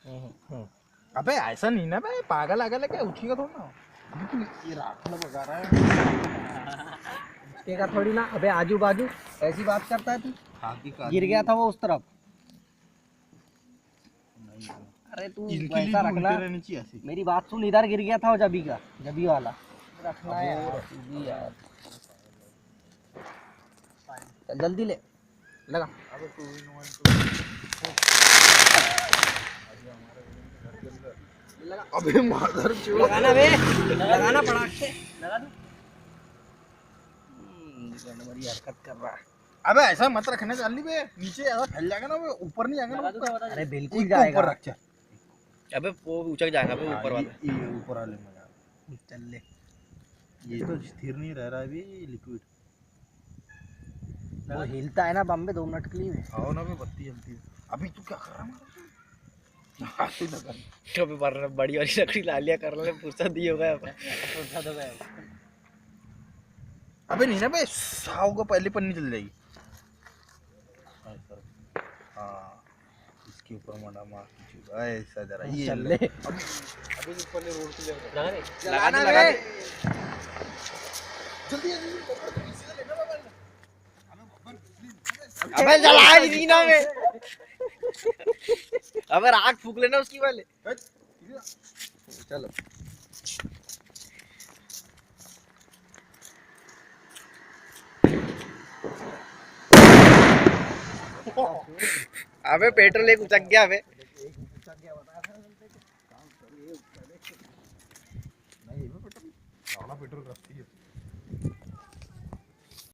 अबे ऐसा नहीं ना भाई, पागल आगल है क्या, उठेगा थोड़ा ना। अभी तू ये राखल बगा रहा है। उठेगा थोड़ी ना। अबे आजू बाजू ऐसी बात करता है तू। गिर गया था वो उस तरफ। अरे तू वैसा रखना, मेरी बात सुन, इधर गिर गया था वो जबी का, जबी वाला रखना है यार। चल जल्दी ले लगा। अबे मादर चोद, लगाना बे, लगाना पड़ाक से लगा दो। बड़ी हरकत कर रहा है। अबे ऐसा मत रखना चाली बे, नीचे ऐसा फैल जाएगा ना, वो ऊपर नहीं जाएगा ना। अरे बिल्कुल जाएगा। ऊपर रख चल। अबे वो ऊंचा जाएगा अबे ऊपर वाला। ये ऊपर वाले में जा। चल ले। ये तो स्थिर नहीं रह रहा है अभी लिक्विड। वो हिलता है ना बम्बे 2 मिनट के लिए। आओ ना बे, बत्ती जलती है। अभी तू क्या कर रहा है? अबे बड़ी वाली लकड़ी ला लिया, कर ले फुर्सत दी होगा। अबे नहीं ना बे, साव को पहले पन्नी चल जाएगी। हाँ, इसके ऊपर मना मार ऐसा जरा ये चल ले। अभी ऊपर ले रोड पे लगाना बे। जल्दी अबे जला ही दी ना में। अबे आग फूक लेना उसकी वाले। चलो अबे पेट्रोल एक उचक गया अबे। पेट्रोल रखती है।